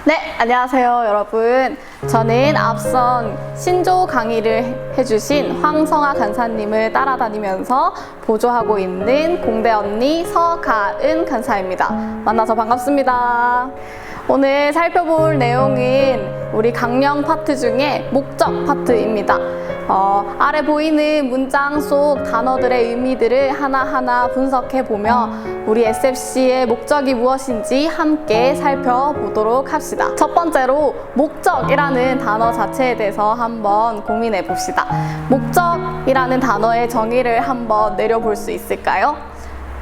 네, 안녕하세요 여러분. 저는 앞선 신조 강의를 해주신 황성아 간사님을 따라다니면서 보조하고 있는 공대 언니 서가은 간사입니다. 만나서 반갑습니다. 오늘 살펴볼 내용은 우리 강령 파트 중에 목적 파트입니다. 아래 보이는 문장 속 단어들의 의미들을 하나하나 분석해보며 우리 SFC의 목적이 무엇인지 함께 살펴보도록 합시다. 첫 번째로 목적이라는 단어 자체에 대해서 한번 고민해 봅시다. 목적이라는 단어의 정의를 한번 내려볼 수 있을까요?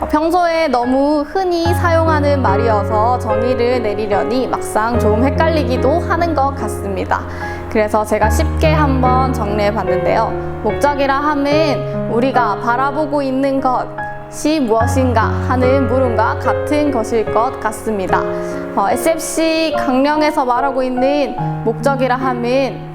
평소에 너무 흔히 사용하는 말이어서 정의를 내리려니 막상 좀 헷갈리기도 하는 것 같습니다. 그래서 제가 쉽게 한번 정리해 봤는데요. 목적이라 함은 우리가 바라보고 있는 것이 무엇인가 하는 물음과 같은 것일 것 같습니다. SFC 강령에서 말하고 있는 목적이라 함은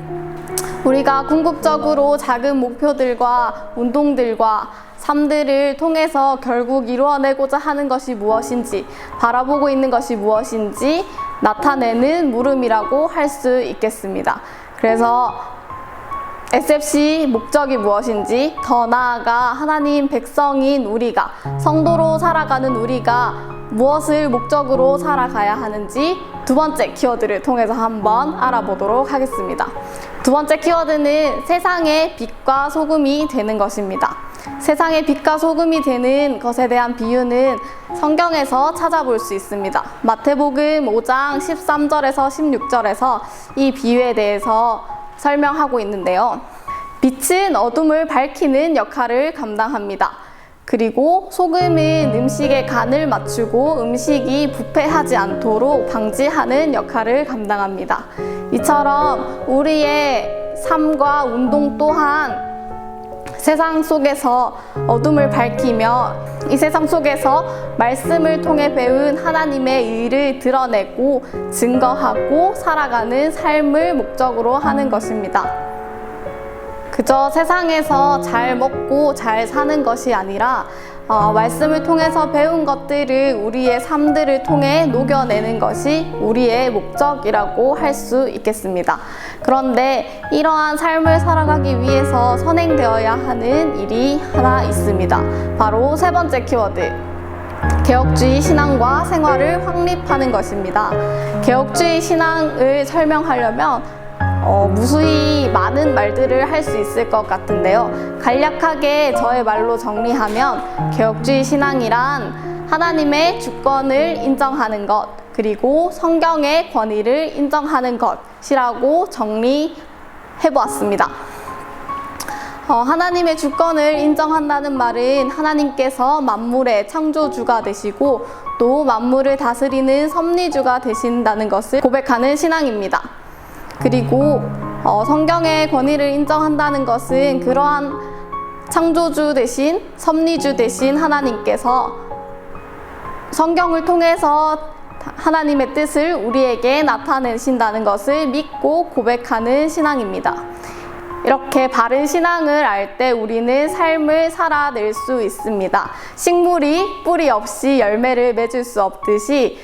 우리가 궁극적으로 작은 목표들과 운동들과 삶들을 통해서 결국 이루어내고자 하는 것이 무엇인지, 바라보고 있는 것이 무엇인지 나타내는 물음이라고 할 수 있겠습니다. 그래서 SFC 목적이 무엇인지, 더 나아가 하나님 백성인 우리가, 성도로 살아가는 우리가 무엇을 목적으로 살아가야 하는지 두 번째 키워드를 통해서 한번 알아보도록 하겠습니다. 두 번째 키워드는 세상의 빛과 소금이 되는 것입니다. 세상의 빛과 소금이 되는 것에 대한 비유는 성경에서 찾아볼 수 있습니다. 마태복음 5장 13절에서 16절에서 이 비유에 대해서 설명하고 있는데요. 빛은 어둠을 밝히는 역할을 감당합니다. 그리고 소금은 음식의 간을 맞추고 음식이 부패하지 않도록 방지하는 역할을 감당합니다. 이처럼 우리의 삶과 운동 또한 세상 속에서 어둠을 밝히며 이 세상 속에서 말씀을 통해 배운 하나님의 의를 드러내고 증거하고 살아가는 삶을 목적으로 하는 것입니다. 그저 세상에서 잘 먹고 잘 사는 것이 아니라 말씀을 통해서 배운 것들을 우리의 삶들을 통해 녹여내는 것이 우리의 목적이라고 할 수 있겠습니다. 그런데 이러한 삶을 살아가기 위해서 선행되어야 하는 일이 하나 있습니다. 바로 세 번째 키워드, 개혁주의 신앙과 생활을 확립하는 것입니다. 개혁주의 신앙을 설명하려면 무수히 많은 말들을 할 수 있을 것 같은데요. 간략하게 저의 말로 정리하면 개혁주의 신앙이란 하나님의 주권을 인정하는 것, 그리고 성경의 권위를 인정하는 것이라고 정리해 보았습니다. 하나님의 주권을 인정한다는 말은 하나님께서 만물의 창조주가 되시고 또 만물을 다스리는 섭리주가 되신다는 것을 고백하는 신앙입니다. 그리고 성경의 권위를 인정한다는 것은 그러한 창조주 대신 섭리주 대신 하나님께서 성경을 통해서 하나님의 뜻을 우리에게 나타내신다는 것을 믿고 고백하는 신앙입니다. 이렇게 바른 신앙을 알 때 우리는 삶을 살아낼 수 있습니다. 식물이 뿌리 없이 열매를 맺을 수 없듯이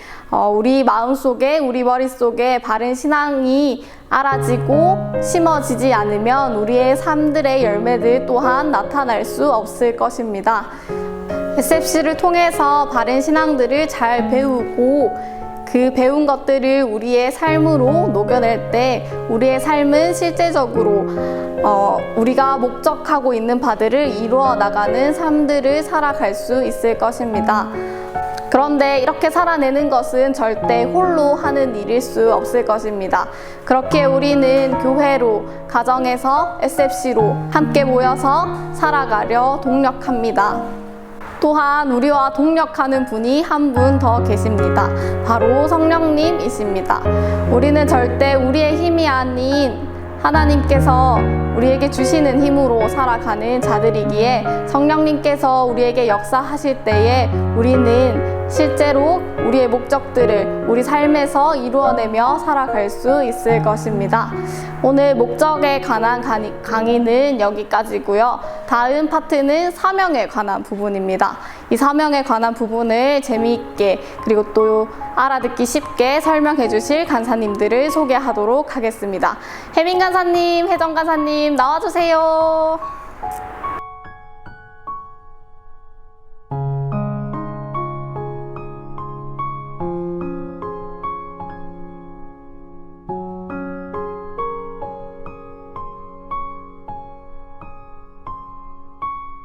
우리 마음속에, 우리 머릿속에 바른 신앙이 알아지고 심어지지 않으면 우리의 삶들의 열매들 또한 나타날 수 없을 것입니다. SFC를 통해서 바른 신앙들을 잘 배우고 그 배운 것들을 우리의 삶으로 녹여낼 때 우리의 삶은 실제적으로 우리가 목적하고 있는 바들을 이루어 나가는 삶들을 살아갈 수 있을 것입니다. 그런데 이렇게 살아내는 것은 절대 홀로 하는 일일 수 없을 것입니다. 그렇게 우리는 교회로, 가정에서, SFC로 함께 모여서 살아가려 동력합니다. 또한 우리와 동력하는 분이 한 분 더 계십니다. 바로 성령님이십니다. 우리는 절대 우리의 힘이 아닌 하나님께서 우리에게 주시는 힘으로 살아가는 자들이기에 성령님께서 우리에게 역사하실 때에 우리는 실제로 우리의 목적들을 우리 삶에서 이루어내며 살아갈 수 있을 것입니다. 오늘 목적에 관한 강의는 여기까지고요. 다음 파트는 사명에 관한 부분입니다. 이 사명에 관한 부분을 재미있게 그리고 또 알아듣기 쉽게 설명해 주실 간사님들을 소개하도록 하겠습니다. 혜민 간사님, 혜정 간사님 나와주세요.